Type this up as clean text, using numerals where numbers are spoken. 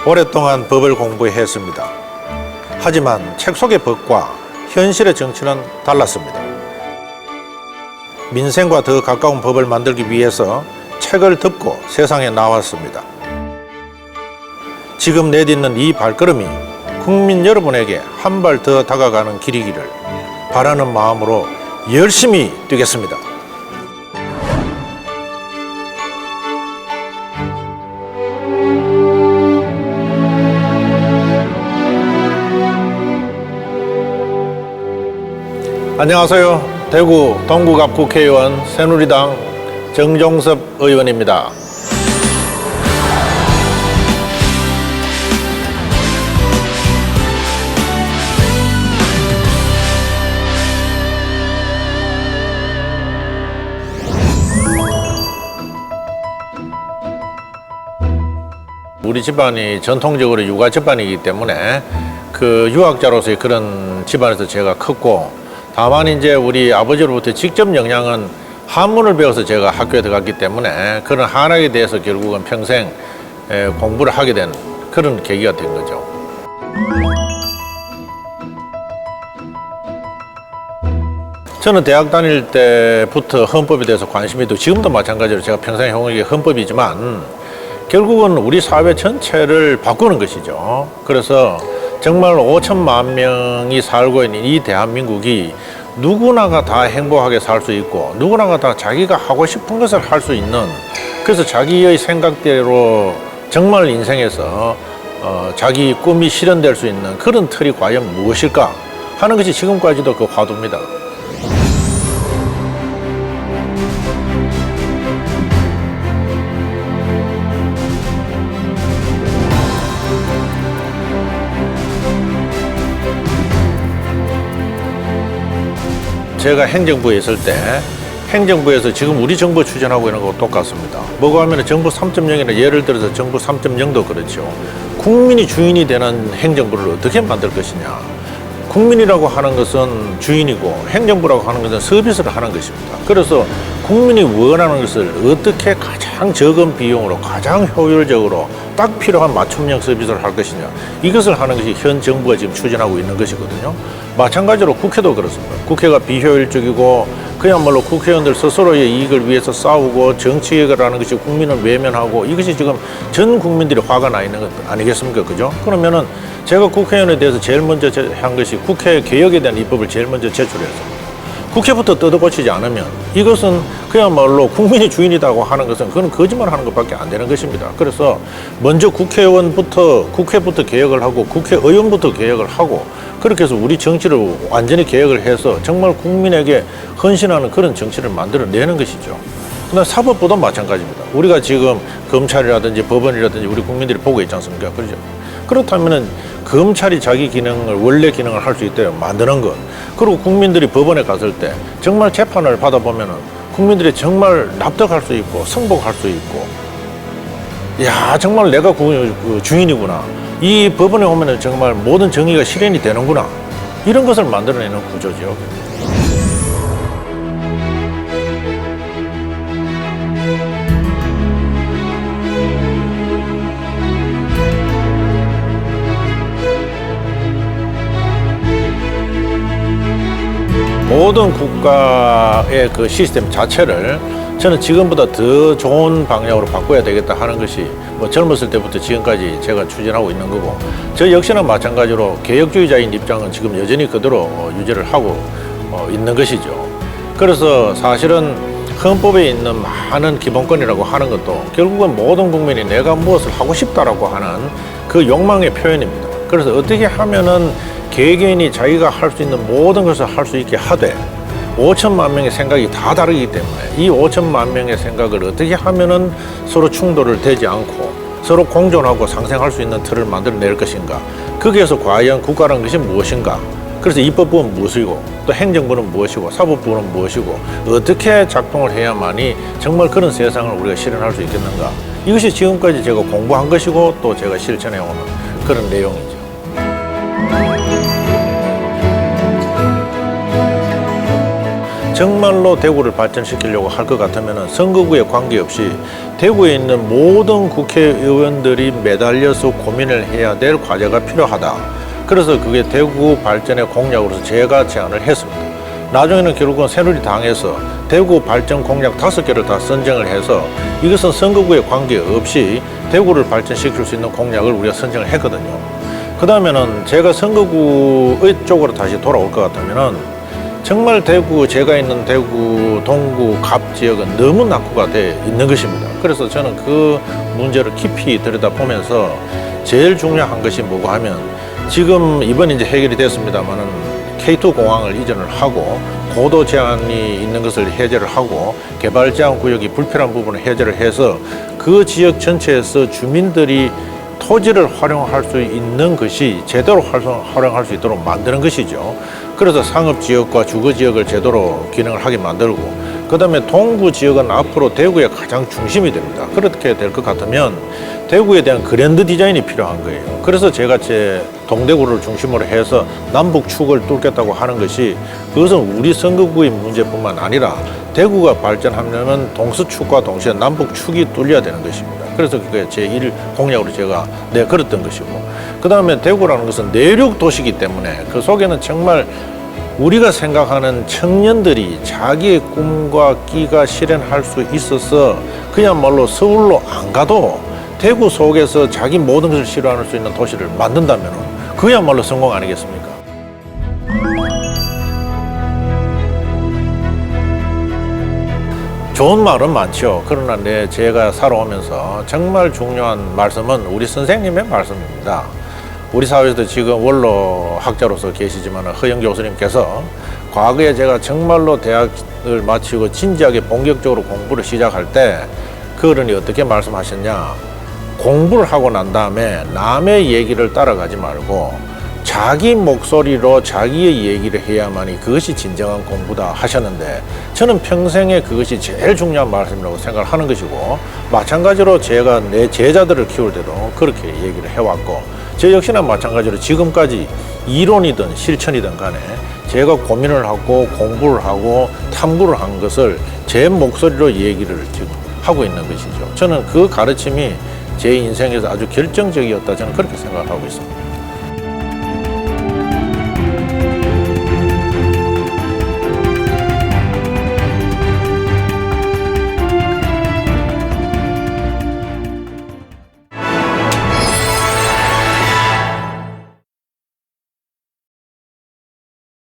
오랫동안 법을 공부했습니다. 하지만 책 속의 법과 현실의 정치는 달랐습니다. 민생과 더 가까운 법을 만들기 위해서 책을 덮고 세상에 나왔습니다. 지금 내딛는 이 발걸음이 국민 여러분에게 한 발 더 다가가는 길이기를 바라는 마음으로 열심히 뛰겠습니다. 안녕하세요. 대구 동구갑 국회의원 새누리당 정종섭 의원입니다. 우리 집안이 전통적으로 육아 집안이기 때문에 그 유학자로서의 그런 집안에서 제가 컸고, 다만 이제 우리 아버지로부터 직접 영향은 한문을 배워서 제가 학교에 들어갔기 때문에 그런 한학에 대해서 결국은 평생 공부를 하게 된 그런 계기가 된 거죠. 저는 대학 다닐 때부터 헌법에 대해서 관심이 있고, 지금도 마찬가지로 제가 평생 해온 게 헌법이지만 결국은 우리 사회 전체를 바꾸는 것이죠. 그래서 정말 5천만 명이 살고 있는 이 대한민국이 누구나가 다 행복하게 살 수 있고, 누구나가 다 자기가 하고 싶은 것을 할 수 있는, 그래서 자기의 생각대로 정말 인생에서 자기 꿈이 실현될 수 있는 그런 틀이 과연 무엇일까 하는 것이 지금까지도 그 화두입니다. 제가 행정부에 있을 때 행정부에서 지금 우리 정부 추진하고 있는 거하고 똑같습니다. 뭐가 하면 정부 3.0이나 예를 들어서 정부 3.0도 그렇죠. 국민이 주인이 되는 행정부를 어떻게 만들 것이냐. 국민이라고 하는 것은 주인이고 행정부라고 하는 것은 서비스를 하는 것입니다. 그래서 국민이 원하는 것을 어떻게 가장 적은 비용으로 가장 효율적으로 딱 필요한 맞춤형 서비스를 할 것이냐, 이것을 하는 것이 현 정부가 지금 추진하고 있는 것이거든요. 마찬가지로 국회도 그렇습니다. 국회가 비효율적이고 그야말로 국회의원들 스스로의 이익을 위해서 싸우고 정치개혁을 하는 것이 국민을 외면하고, 이것이 지금 전 국민들이 화가 나 있는 것 아니겠습니까? 그죠? 그러면은 제가 국회의원에 대해서 제일 먼저 한 것이 국회 개혁에 대한 입법을 제일 먼저 제출했습니다. 국회부터 뜯어고치지 않으면 이것은 그야말로 국민이 주인이라고 하는 것은 그건 거짓말하는 것밖에 안 되는 것입니다. 그래서 먼저 국회부터 개혁을 하고 국회의원부터 개혁을 하고, 그렇게 해서 우리 정치를 완전히 개혁을 해서 정말 국민에게 헌신하는 그런 정치를 만들어내는 것이죠. 그다음 사법부도 마찬가지입니다. 우리가 지금 검찰이라든지 법원이라든지 우리 국민들이 보고 있지 않습니까? 그렇죠? 그렇다면은 검찰이 자기 원래 기능을 할 수 있도록 만드는 것, 그리고 국민들이 법원에 갔을 때 정말 재판을 받아보면은 국민들이 정말 납득할 수 있고 승복할 수 있고, 야, 정말 내가 주인이구나, 이 법원에 오면은 정말 모든 정의가 실현이 되는구나, 이런 것을 만들어내는 구조죠. 모든 국가의 그 시스템 자체를 저는 지금보다 더 좋은 방향으로 바꿔야 되겠다 하는 것이 뭐 젊었을 때부터 지금까지 제가 추진하고 있는 거고, 저 역시나 마찬가지로 개혁주의자인 입장은 지금 여전히 그대로 유지를 하고 있는 것이죠. 그래서 사실은 헌법에 있는 많은 기본권이라고 하는 것도 결국은 모든 국민이 내가 무엇을 하고 싶다라고 하는 그 욕망의 표현입니다. 그래서 어떻게 하면은 개개인이 자기가 할 수 있는 모든 것을 할 수 있게 하되, 5천만 명의 생각이 다 다르기 때문에 이 5천만 명의 생각을 어떻게 하면은 서로 충돌을 되지 않고 서로 공존하고 상생할 수 있는 틀을 만들어낼 것인가, 거기에서 과연 국가라는 것이 무엇인가, 그래서 입법부는 무엇이고 또 행정부는 무엇이고 사법부는 무엇이고 어떻게 작동을 해야만이 정말 그런 세상을 우리가 실현할 수 있겠는가, 이것이 지금까지 제가 공부한 것이고 또 제가 실천해오는 그런 내용이죠. 정말로 대구를 발전시키려고 할 것 같으면 선거구에 관계없이 대구에 있는 모든 국회의원들이 매달려서 고민을 해야 될 과제가 필요하다. 그래서 그게 대구 발전의 공약으로서 제가 제안을 했습니다. 나중에는 결국은 새누리당에서 대구 발전 공약 5개를 다 선정을 해서 이것은 선거구에 관계없이 대구를 발전시킬 수 있는 공약을 우리가 선정을 했거든요. 그 다음에는 제가 선거구의 쪽으로 다시 돌아올 것 같으면은 정말 대구, 제가 있는 대구, 동구, 갑 지역은 너무 낙후가 돼 있는 것입니다. 그래서 저는 그 문제를 깊이 들여다보면서 제일 중요한 것이 뭐고 하면 지금 이번 이제 해결이 됐습니다만은 K2 공항을 이전을 하고 고도 제한이 있는 것을 해제를 하고 개발 제한 구역이 불필요한 부분을 해제를 해서 그 지역 전체에서 주민들이 토지를 활용할 수 있는 것이 제대로 활용할 수 있도록 만드는 것이죠. 그래서 상업지역과 주거지역을 제대로 기능을 하게 만들고 그 다음에 동구 지역은 앞으로 대구의 가장 중심이 됩니다. 그렇게 될 것 같으면 대구에 대한 그랜드 디자인이 필요한 거예요. 그래서 제가 제 동대구를 중심으로 해서 남북축을 뚫겠다고 하는 것이 그것은 우리 선거구의 문제뿐만 아니라 대구가 발전하려면 동서축과 동시에 남북축이 뚫려야 되는 것입니다. 그래서 그게 제1 공약으로 제가 내걸었던 것이고 그 다음에 대구라는 것은 내륙 도시이기 때문에 그 속에는 정말 우리가 생각하는 청년들이 자기의 꿈과 끼가 실현할 수 있어서 그야말로 서울로 안 가도 대구 속에서 자기 모든 것을 실현할 수 있는 도시를 만든다면 그야말로 성공 아니겠습니까? 좋은 말은 많죠. 그러나 제가 살아오면서 정말 중요한 말씀은 우리 선생님의 말씀입니다. 우리 사회에서도 지금 원로학자로서 계시지만 허영 교수님께서 과거에 제가 정말로 대학을 마치고 진지하게 본격적으로 공부를 시작할 때 그 어른이 어떻게 말씀하셨냐. 공부를 하고 난 다음에 남의 얘기를 따라가지 말고 자기 목소리로 자기의 얘기를 해야만이 그것이 진정한 공부다 하셨는데 저는 평생에 그것이 제일 중요한 말씀이라고 생각을 하는 것이고 마찬가지로 제가 내 제자들을 키울 때도 그렇게 얘기를 해왔고 저 역시나 마찬가지로 지금까지 이론이든 실천이든 간에 제가 고민을 하고 공부를 하고 탐구를 한 것을 제 목소리로 얘기를 지금 하고 있는 것이죠. 저는 그 가르침이 제 인생에서 아주 결정적이었다 저는 그렇게 생각을 하고 있습니다.